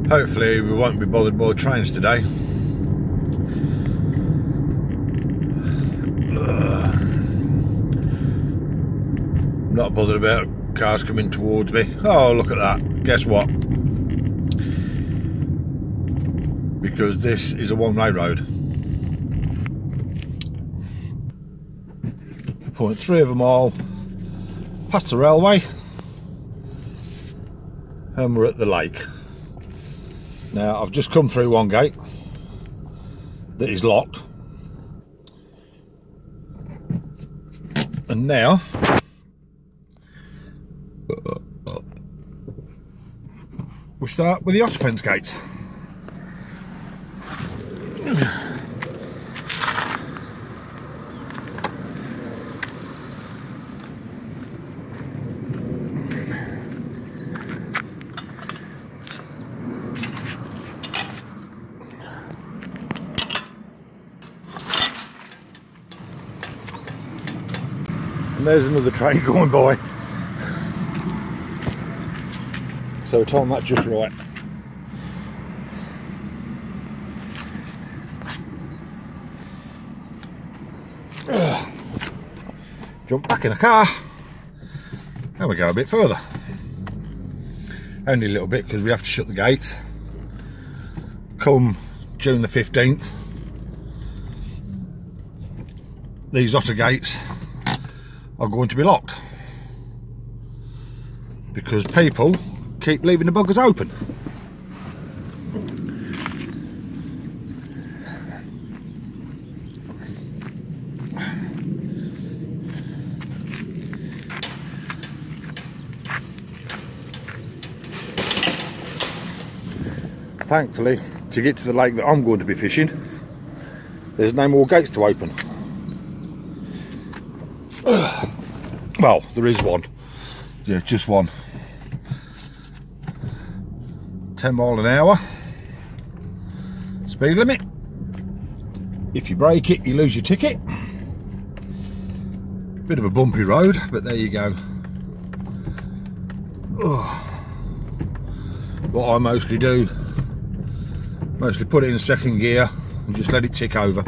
Hopefully we won't be bothered by trains today. Not bothered about cars coming towards me. Oh, look at that. Guess what? Because this is a one-way road. Point 3 of a mile past the railway, and we're at the lake. Now I've just come through one gate that is locked, and now we start with the Ossifence gates. And there's another train going by. So we timed that just right. Jump back in the car and we go a bit further. Only a little bit because we have to shut the gates. Come June the 15th, these Otter gates are going to be locked because people keep leaving the buggers open. Thankfully, to get to the lake that I'm going to be fishing, there's no more gates to open. Well, there is one. Yeah, just one. 10 mile an hour speed limit. If you break it, you lose your ticket. Bit of a bumpy road, but there you go. What I mostly do, put it in second gear and just let it tick over.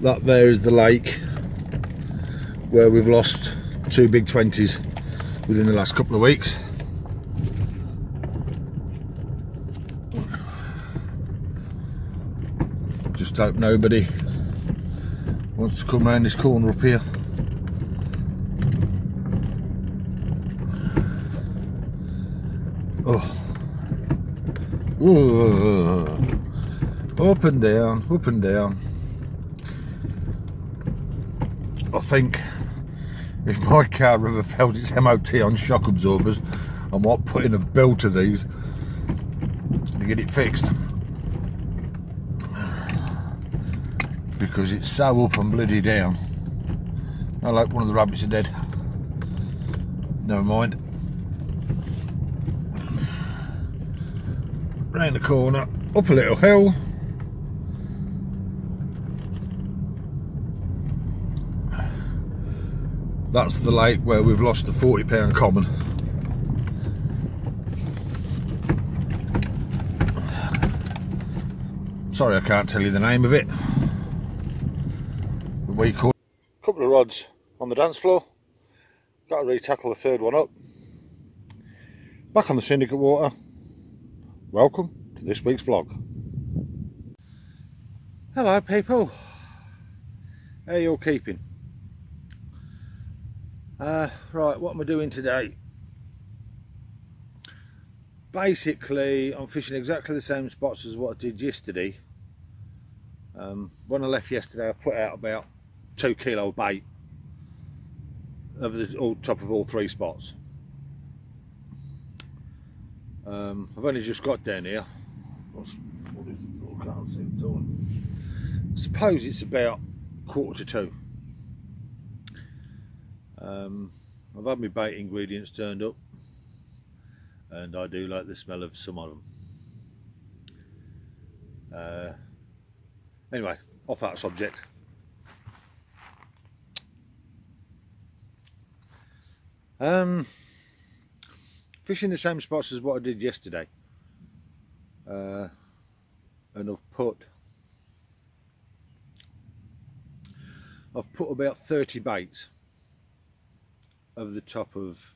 That there is the lake where we've lost 2 big 20s within the last couple of weeks. Just hope nobody wants to come round this corner up here. Oh. Whoa. Up and down, up and down. I think if my car ever failed its MOT on shock absorbers, I might put in a bill to these to get it fixed, because it's so up and bloody down. I like one of the rabbits are dead. Never mind. Round the corner, up a little hill. That's the lake where we've lost the £40 common. Sorry I can't tell you the name of it. We call a couple of rods on the dance floor. Got to re-tackle the third one up. Back on the Syndicate water. Welcome to this week's vlog. Hello people. How are you all keeping? Right, what am I doing today? Basically, I'm fishing exactly the same spots as what I did yesterday. When I left yesterday, I put out about 2 kilo bait over the top of all 3 spots. I've only just got down here. What is it? I can't see it all. I suppose it's about 1:45. I've had my bait ingredients turned up, and I do like the smell of some of them. Anyway, off that subject. Fishing the same spots as what I did yesterday, and I've put about 30 baits over the top of,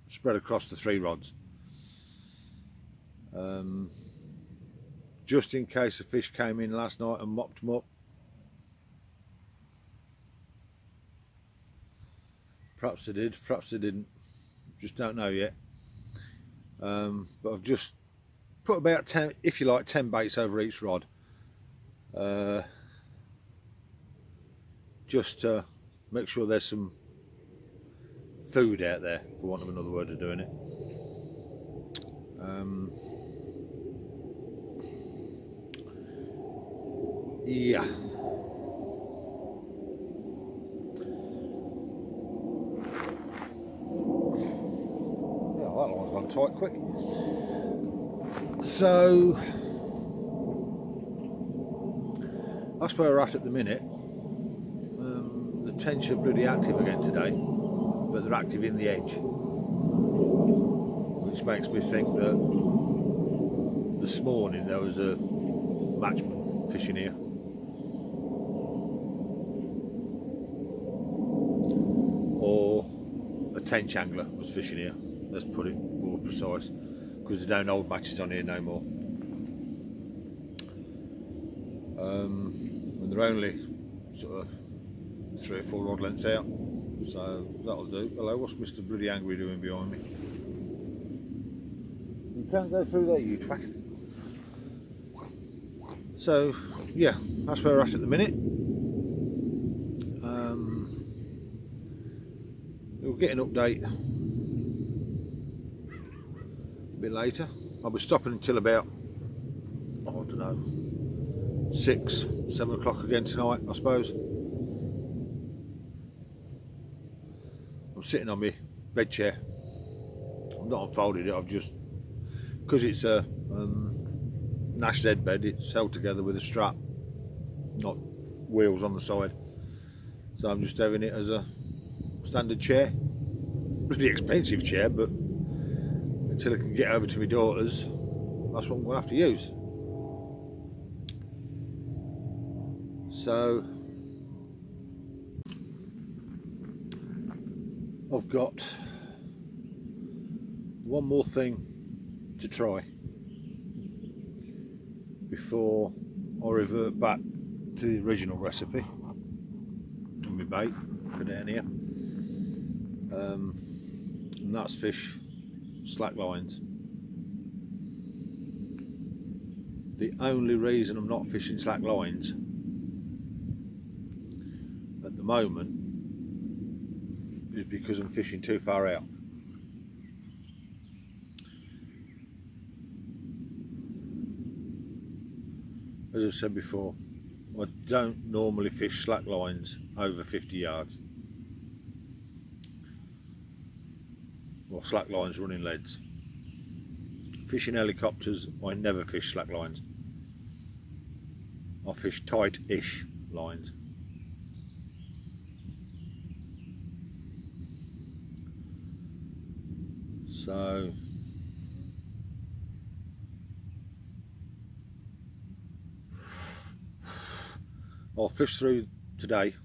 spread across the 3 rods, just in case a fish came in last night and mopped them up. Perhaps they did, perhaps they didn't, just don't know yet. But I've just put about 10, if you like, 10 baits over each rod, just to make sure there's some food out there, for want of another word of doing it. Yeah. Yeah, that line's gone tight quick. So that's where we're at the minute. The tench are bloody active again today, but they're active in the edge, which makes me think that this morning there was a matchman fishing here, or a tench angler was fishing here, let's put it more precise, because they don't hold matches on here no more. And they're only sort of 3 or 4 rod lengths out, so that'll do. Hello, what's Mr. Bloody Angry doing behind me? You can't go through there, you twat. So yeah, that's where we're at the minute. We'll get an update a bit later. I'll be stopping until about, I don't know, 6, 7 o'clock again tonight, I suppose. I'm sitting on my bed chair. I've not unfolded it, I've just, because it's a Nash Z bed, it's held together with a strap, not wheels on the side. So I'm just having it as a standard chair. Pretty expensive chair, but until I can get over to my daughter's, that's what I'm going to have to use. So I've got one more thing to try before I revert back to the original recipe on my bait for down here, and that's fish slack lines. The only reason I'm not fishing slack lines at the moment is because I'm fishing too far out. As I said before, I don't normally fish slack lines over 50 yards. Or slack lines running leads. Fishing helicopters, I never fish slack lines. I fish tight-ish lines. So I'll fish through today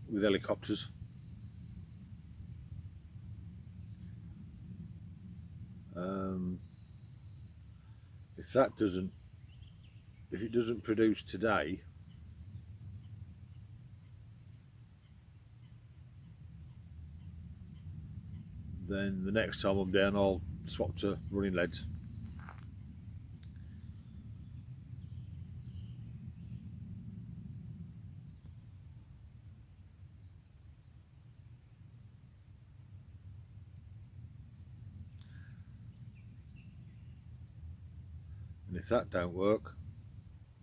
with helicopters. If it doesn't produce today, then the next time I'm down I'll swap to running leads. And if that don't work,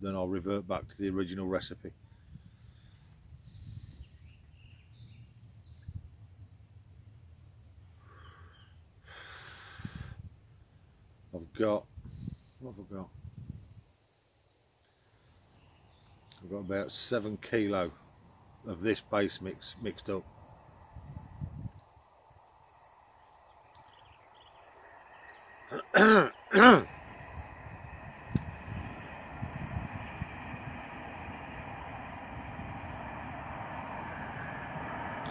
then I'll revert back to the original recipe. What have I got? I've got about 7 kilo of this base mix mixed up.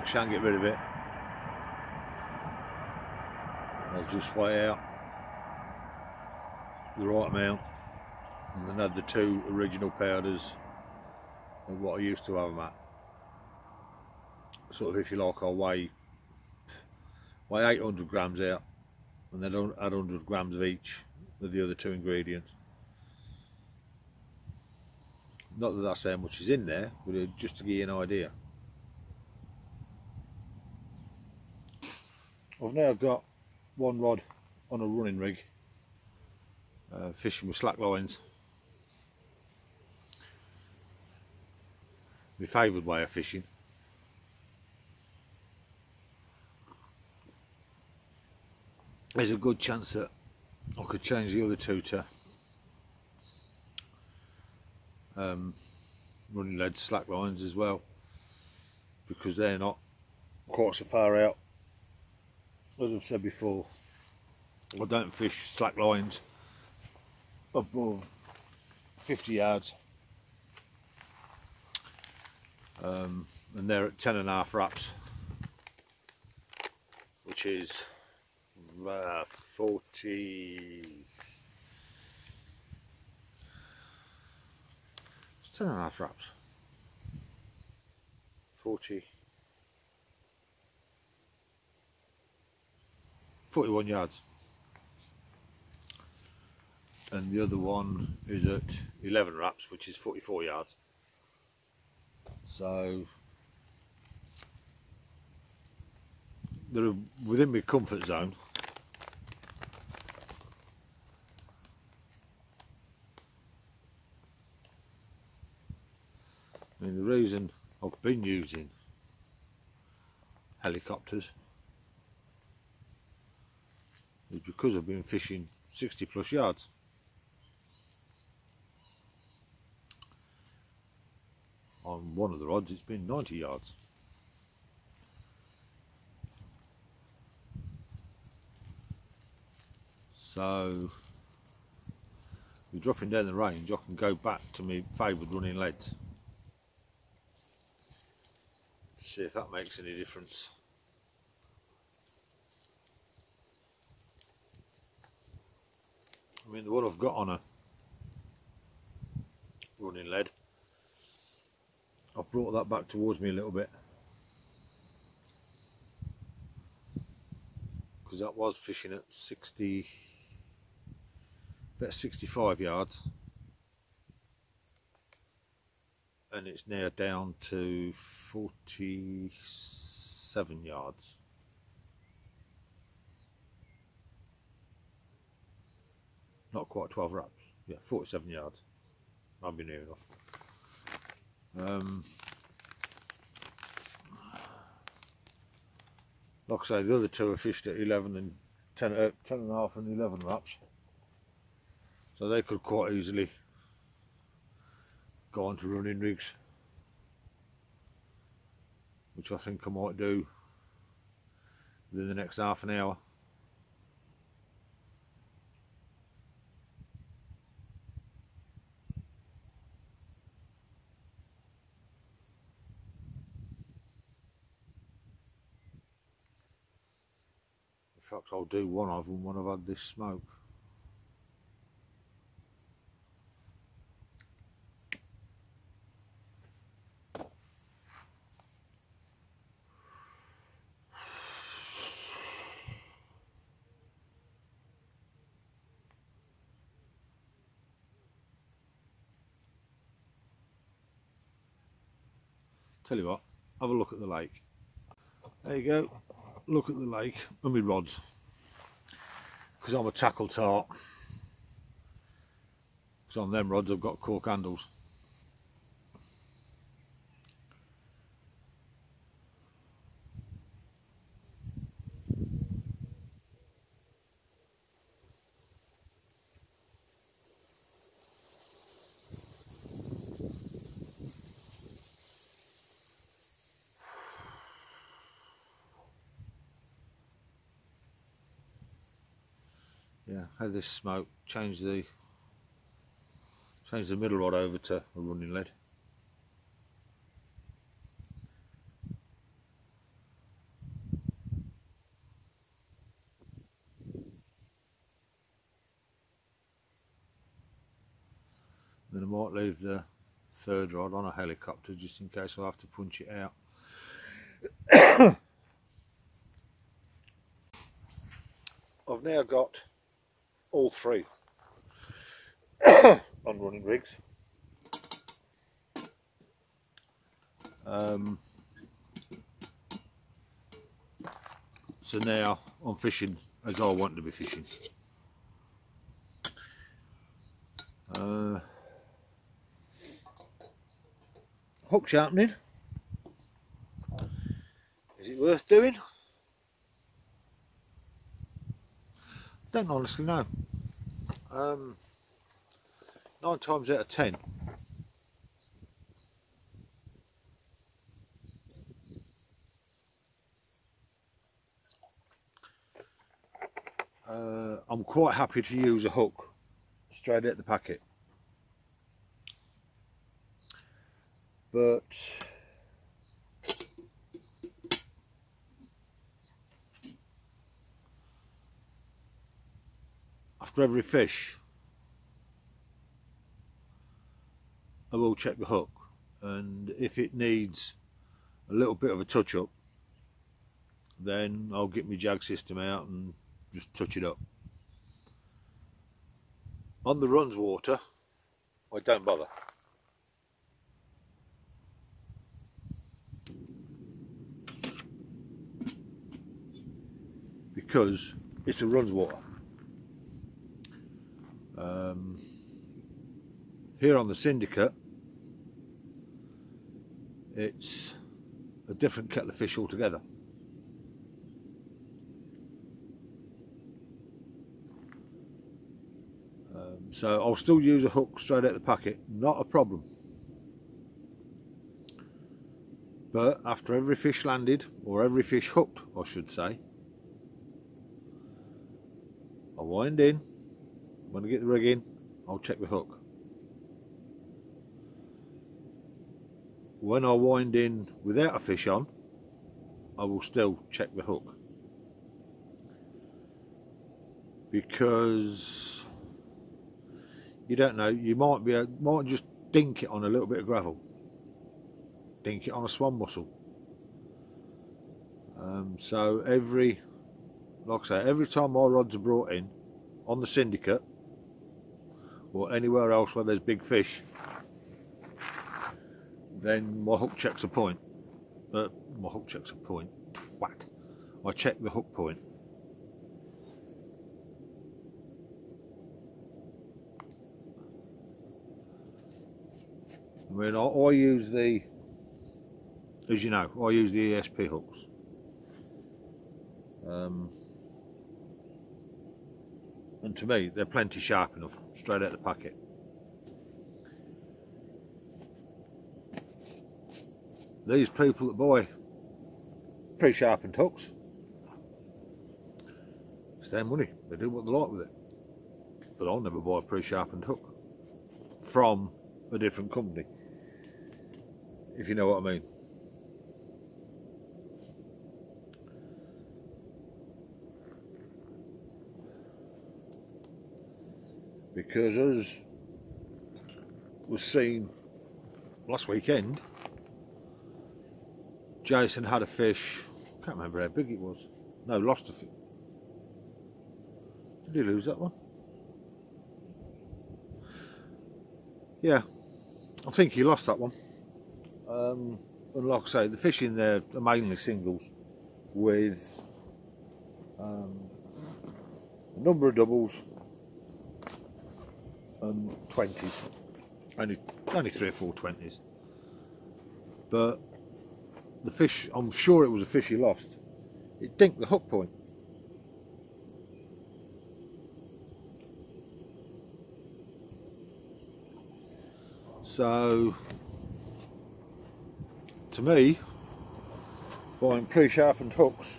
next shank, get rid of it. I'll just weigh out the right amount and then add the 2 original powders of what I used to have them at. Sort of, if you like, I'll weigh 800 grams out and then add 100 grams of each of the other 2 ingredients. Not that that's how much is in there, but just to give you an idea. I've now got one rod on a running rig, fishing with slack lines. My favoured way of fishing. There's a good chance that I could change the other 2 to running lead slack lines as well, because they're not quite so far out. As I've said before, I don't fish slack lines above 50 yards, and they're at 10.5 wraps, which is 40. It's 10.5 wraps. 41 yards. And the other one is at 11 wraps, which is 44 yards. So they're within my comfort zone. I mean, the reason I've been using helicopters is because I've been fishing 60 plus yards. On one of the rods it's been 90 yards. So with dropping down the range, I can go back to my favoured running leads. See if that makes any difference. I mean, the one I've got on a running lead, I've brought that back towards me a little bit, because that was fishing at 65 yards, and it's now down to 47 yards. Not quite 12 wraps, yeah, 47 yards. I've been near enough. Like I say, the other 2 are fished at 11 and 10.5 and 11 wraps, so they could quite easily go on to running rigs, which I think I might do within the next half an hour. In fact, I'll do one of them when I've had this smoke. Tell you what, have a look at the lake. There you go, look at the lake and my rods, because I'm a tackle tart, because on them rods I've got cork handles. Yeah, had this smoke, change the middle rod over to a running lead. might leave the third rod on a helicopter just in case I have to punch it out. I've now got all three on running rigs. So now I'm fishing as I want to be fishing. Hook sharpening. Is it worth doing? Don't honestly know. 9 times out of 10 I'm quite happy to use a hook straight at the packet, but after every fish I will check the hook, and if it needs a little bit of a touch up, then I'll get my jag system out and just touch it up. On the runs water I don't bother, because it's a runs water. Here on the Syndicate it's a different kettle of fish altogether. So I'll still use a hook straight at the packet, not a problem. But after every fish landed, or every fish hooked I should say, I wind in. When I get the rig in, I'll check the hook. When I wind in without a fish on, I will still check the hook, because you don't know, you might just dink it on a little bit of gravel, dink it on a swan mussel. So like I say, every time my rods are brought in on the Syndicate or anywhere else where there's big fish, then my hook checks a point. I check the hook point. I mean, I use the, as you know, I use the ESP hooks. And to me, they're plenty sharp enough, straight out the packet. These people that buy pre-sharpened hooks, it's their money. They do what they like with it. But I'll never buy a pre-sharpened hook from a different company, if you know what I mean. Because as was seen last weekend, Jason had a fish, I can't remember how big it was. No, lost a fish. Did he lose that one? Yeah, I think he lost that one. And like I say, the fish in there are mainly singles with a number of doubles and 20s. Only 3 or 4 20s. But the fish, I'm sure it was a fish he lost, it dinked the hook point. So to me, buying pre-sharpened hooks,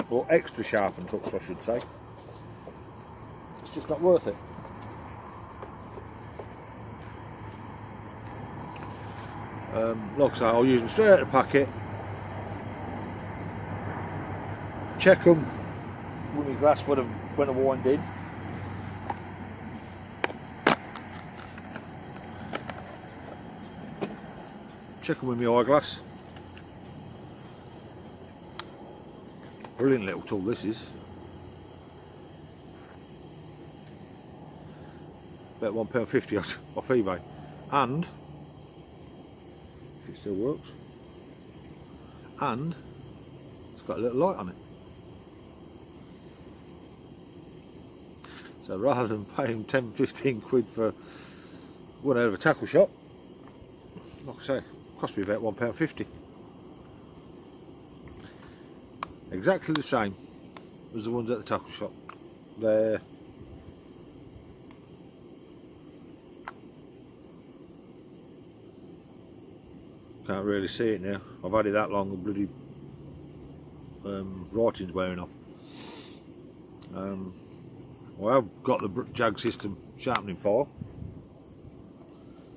or extra sharpened hooks I should say, it's just not worth it. Like I say, I'll use them straight out of the packet, check them with my glass when I wind in, Check them with my eyeglass. Brilliant little tool this is. About £1.50 off eBay. And, if it still works, and it's got a little light on it. So rather than paying 10-15 quid for one out of a tackle shop, like I say, it cost me about £1.50. Exactly the same as the ones at the tackle shop. They're can't really see it now. I've had it that long, the bloody writing's wearing off. Well, I've got the Jag System sharpening file.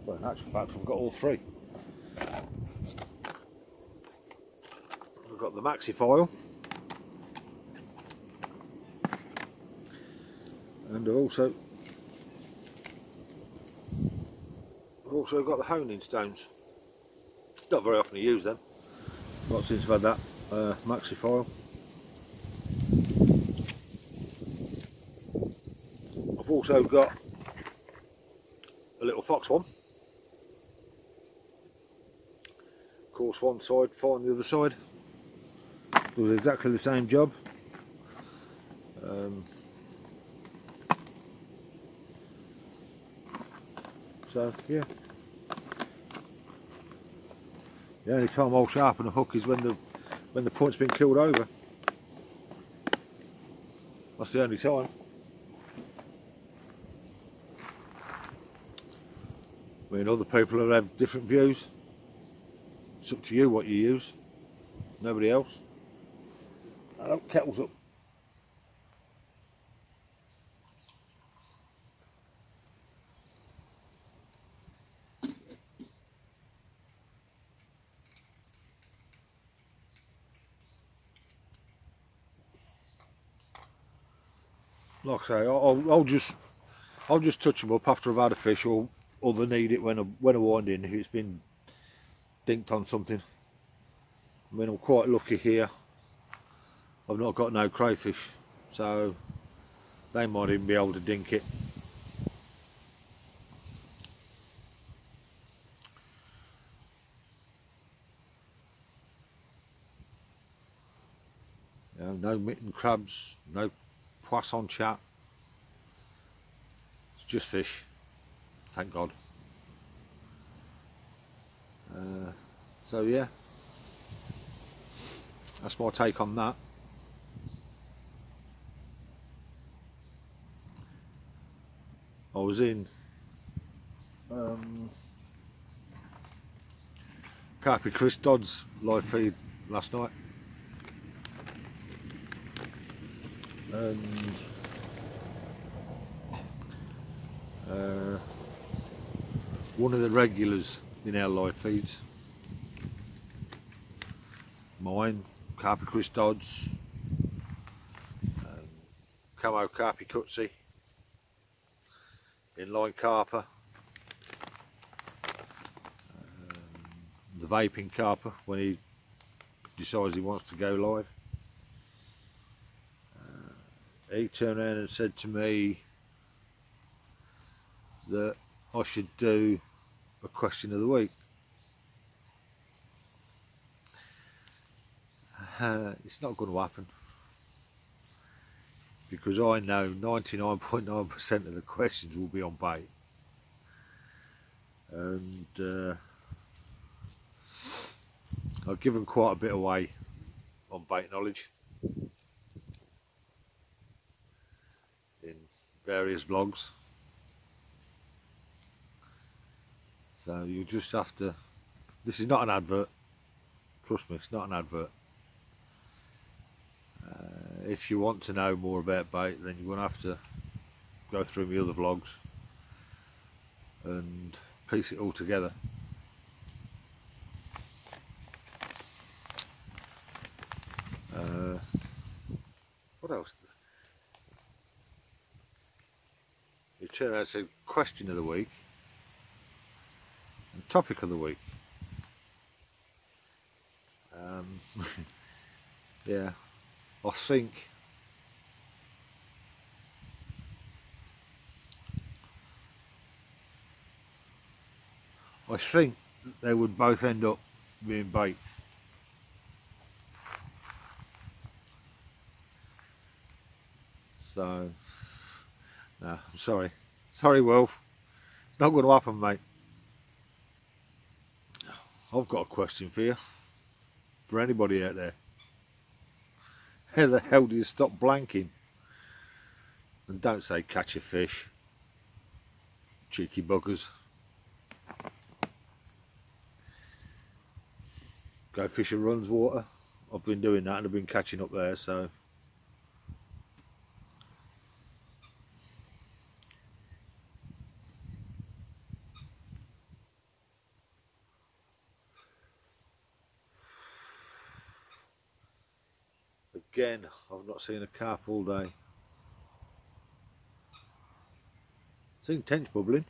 Well, in actual fact, I've got all three. I've got the Maxi file, and I've also got the honing stones. Not very often I use them, not since I've had that Maxi file. I've also got a little Fox one. Course one side, fine the other side. Does exactly the same job. So yeah. The only time I'll sharpen a hook is when the point's been killed over. That's the only time. I mean, other people will have different views. It's up to you what you use. Nobody else. Oh, kettle's up. Like I say, I'll just touch them up after I've had a fish, or they need it when I wind in, if it's been dinked on something. I mean, I'm quite lucky here. I've not got no crayfish, so they might even be able to dink it. You know, no mitten crabs, no poisson chat. It's just fish, thank God. So yeah, that's my take on that. I was in Carpy Chris Dodd's live feed last night, and one of the regulars in our live feeds, mine, Carpy Chris Dodd's, Camo Carpy Cutsy, Inline Carper, the Vaping Carper when he decides he wants to go live. He turned around and said to me that I should do a question of the week. It's not going to happen, because I know 99.9% of the questions will be on bait, and I've given quite a bit away on bait knowledge in various vlogs, so you just have to, this is not an advert, trust me, it's not an advert. If you want to know more about bait, then you're going to have to go through my other vlogs and piece it all together. What else? You turn around and say question of the week and topic of the week. Yeah, I think they would both end up being bait. So, no, I'm sorry. Sorry, Wolf. It's not going to happen, mate. I've got a question for you. For anybody out there. How the hell do you stop blanking? And don't say catch a fish. Cheeky buggers. Go fish at Runs Water. I've been doing that and I've been catching up there, so. Again, I've not seen a carp all day. Seen tench bubbling.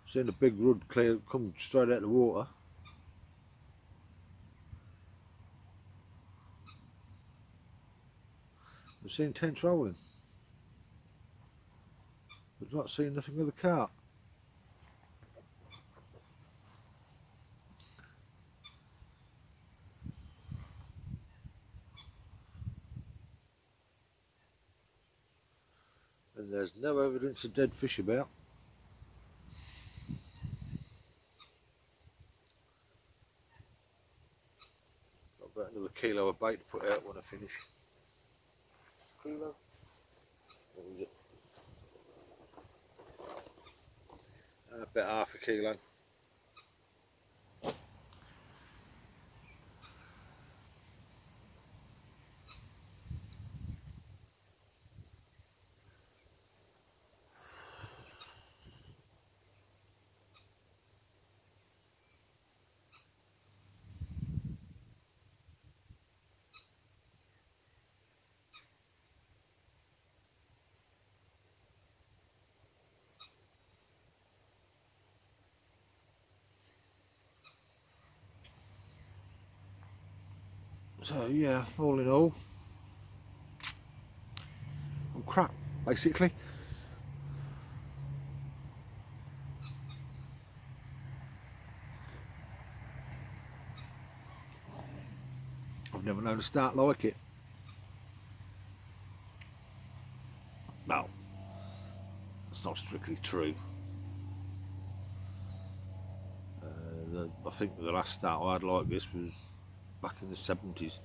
Seen a big rud clear come straight out of the water. I've seen tench rolling. I've not seen nothing of the carp. And there's no evidence of dead fish about. Got about another kilo of bait to put out when I finish. Kilo? What was it? About half a kilo. So yeah, all in all, I'm crap, basically. I've never known a start like it. No, that's not strictly true. I think the last start I had like this was back in the 70s.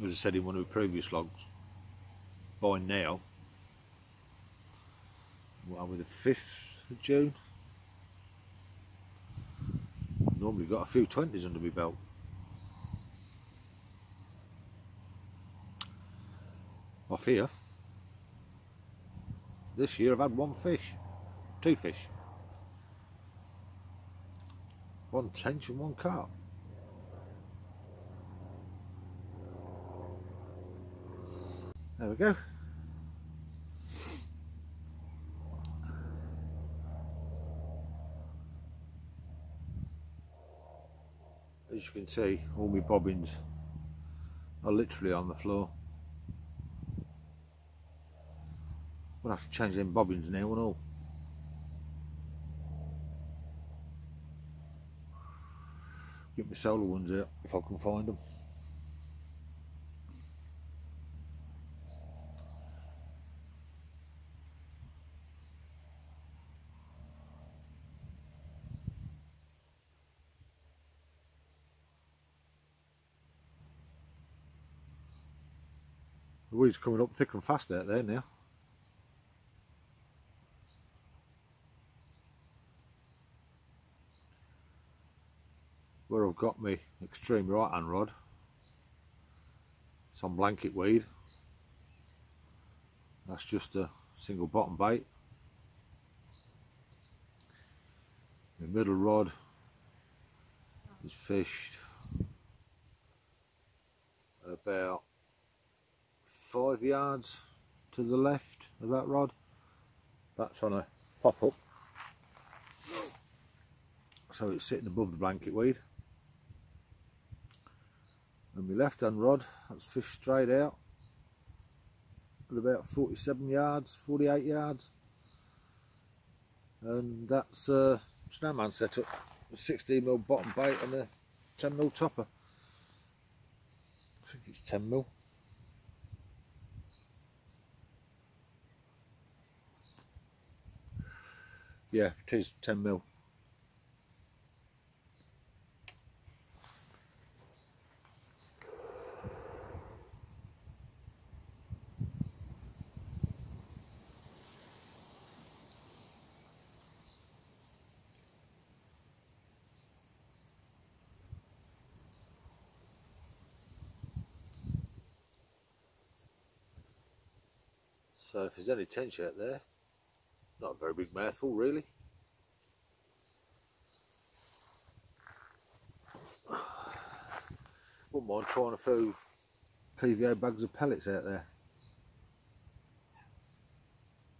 As I said in one of the previous logs, by now, what are we, the 5th of June? Normally got a few 20s under my belt. Off here, this year I've had 1 fish, 2 fish. 1 tench and 1 carp. There we go. As you can see, all my bobbins are literally on the floor. I'm gonna have to change them bobbins now and all. Get my solar ones out if I can find them. The weeds coming up thick and fast out there now. Where I've got my extreme right hand rod, it's on blanket weed. That's just a single bottom bait. The middle rod is fished about 5 yards to the left of that rod. That's on a pop up. so it's sitting above the blanket weed. And my left hand rod, that's fished straight out at about 47 yards, 48 yards. And that's Snowman setup, a 16mm bottom bait and a 10mm topper. I think it's 10mm. Yeah, it is 10mm. So if there's any tension out there, not a very big mouthful really. Wouldn't mind trying a few PVA bags of pellets out there.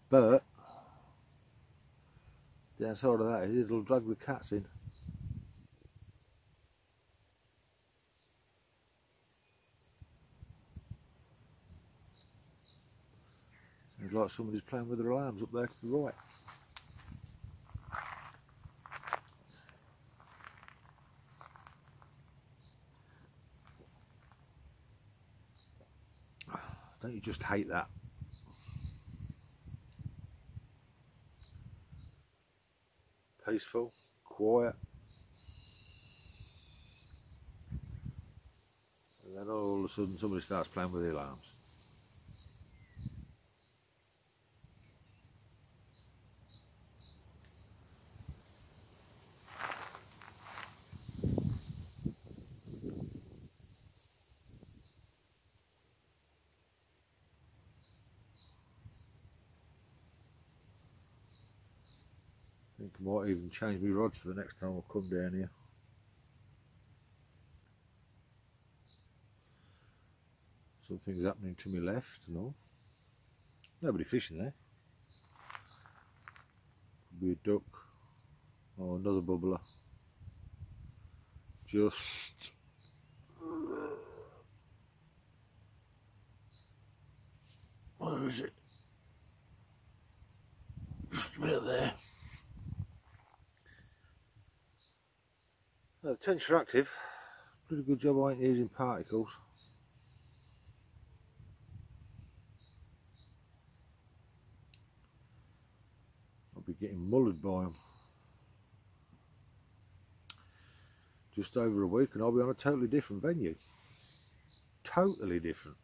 But the downside of that is it'll drag the cats in. Sounds like somebody's playing with their alarms up there to the right. Don't you just hate that? Peaceful, quiet, and then all of a sudden somebody starts playing with the alarms. I think I might even change my rods for the next time I come down here. Something's happening to my left and all. Nobody fishing there. Could be a duck or another bubbler. Just where is it? Just about there. The tension active. Pretty good job I ain't using particles. I'll be getting mullered by them. Just over a week and I'll be on a totally different venue. Totally different.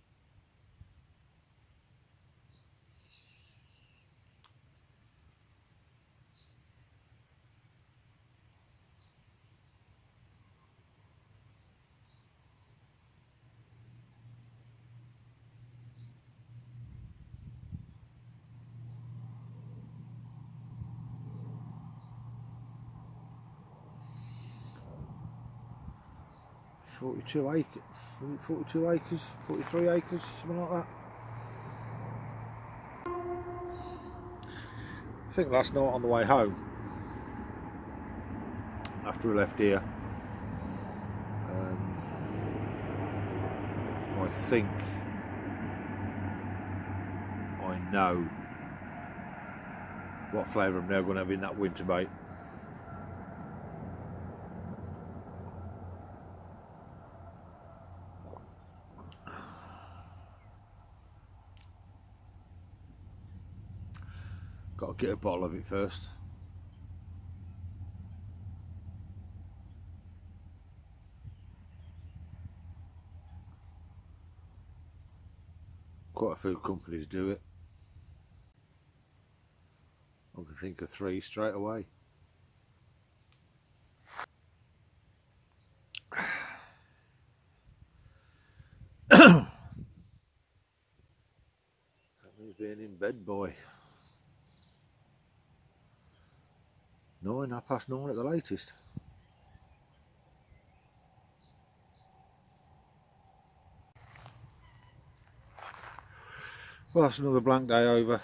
"42 acres, 42 acres, 43 acres, something like that." I think last night on the way home, after we left here, I think I know what flavour I'm now going to have in that winter bait. Got to get a bottle of it first. Quite a few companies do it. I can think of 3 straight away. That means being in bed by 9, 9:30 at the latest. Well, that's another blank day over.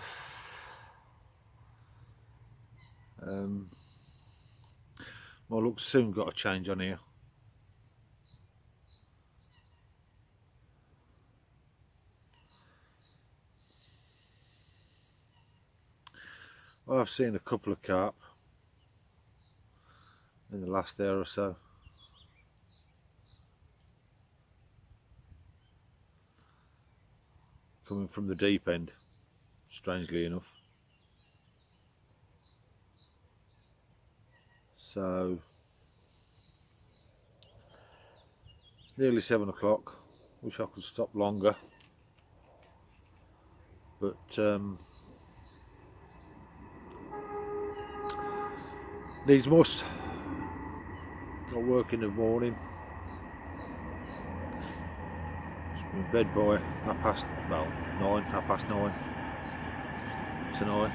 My luck's soon got a change on here. I've seen a couple of carp in the last hour or so. Coming from the deep end, strangely enough. So it's nearly 7 o'clock. Wish I could stop longer, but needs must. Got work in the morning. Just been in bed by 9:30 tonight.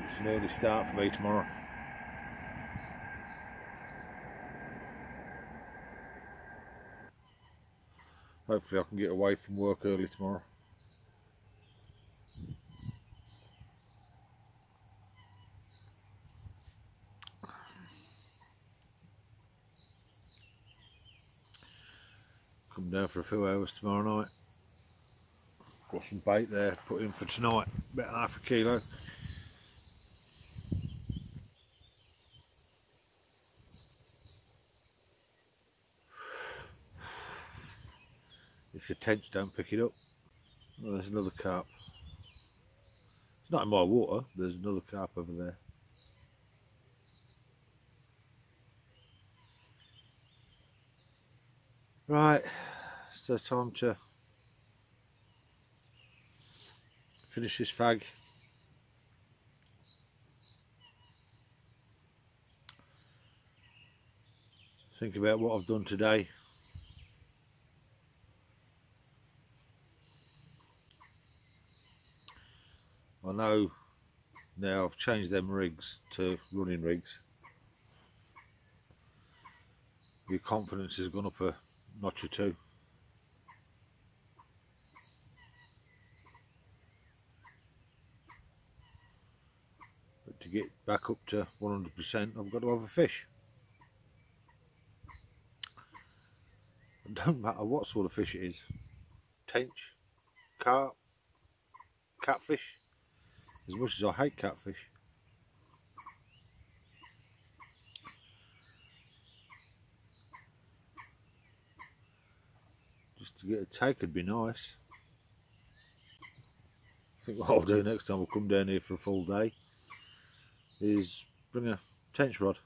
It's an early start for me tomorrow. Hopefully I can get away from work early tomorrow. Come down for a few hours tomorrow night. Got some bait there, put in for tonight, about half a kilo. If the tench don't pick it up. Oh, there's another carp. It's not in my water, there's another carp over there. Right, so time to finish this fag. Think about what I've done today. I know now I've changed them rigs to running rigs. Your confidence has gone up a notch or two. But to get back up to 100%, I've got to have a fish. It don't matter what sort of fish it is. Tench, carp, catfish. As much as I hate catfish. Just to get a take would be nice. I think what I'll do next time I'll come down here for a full day is bring a tench rod.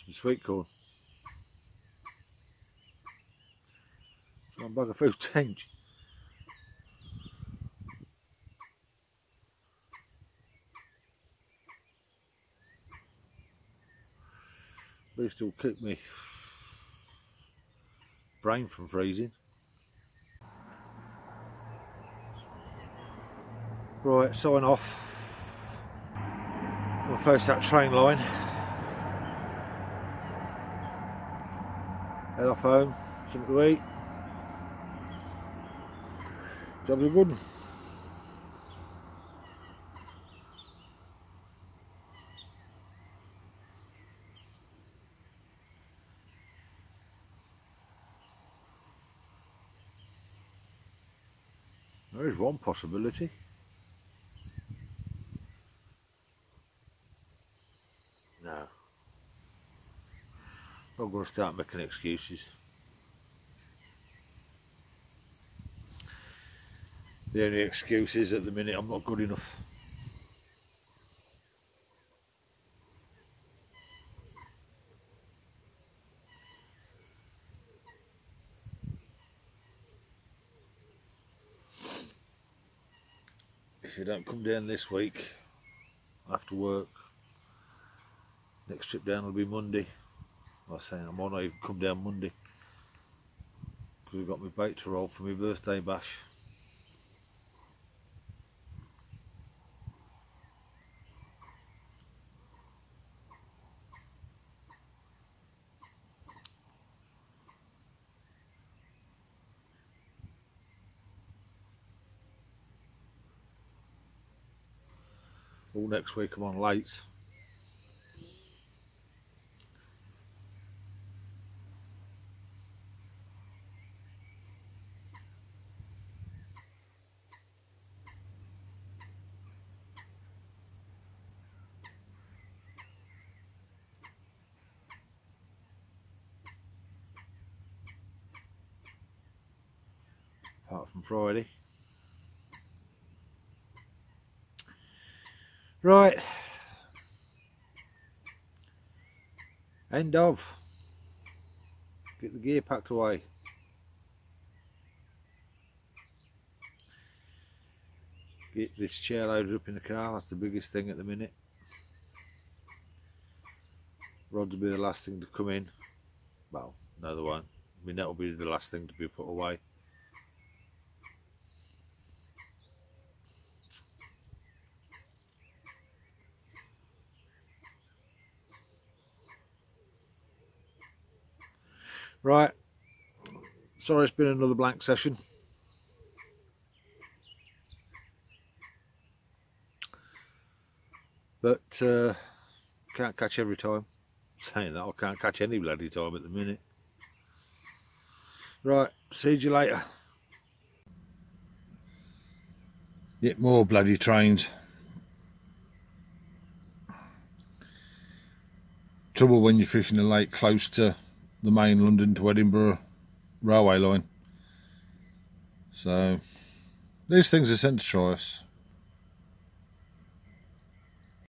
Some sweet corn. Try and bag a few tench. At least it'll keep me brain from freezing. Right, sign off. We'll face that train line. Head off home, something to eat. Job's a good one. There is one possibility. No. I'm going to start making excuses. The only excuse is at the minute I'm not good enough. If you don't come down this week after work, next trip down will be Monday. I was saying I might not even come down Monday because I've got my bait to roll for my birthday bash. All next week I'm on lates. Apart from Friday. Right. End of. Get the gear packed away. Get this chair loaded up in the car. That's the biggest thing at the minute. Rods will be the last thing to come in. Well, no they won't. I mean, that will be the last thing to be put away. Right, sorry it's been another blank session. But can't catch every time. Saying that, I can't catch any bloody time at the minute. Right, see you later. Yet more bloody trains. Trouble when you're fishing a lake close to the main London to Edinburgh railway line. So these things are sent to try us.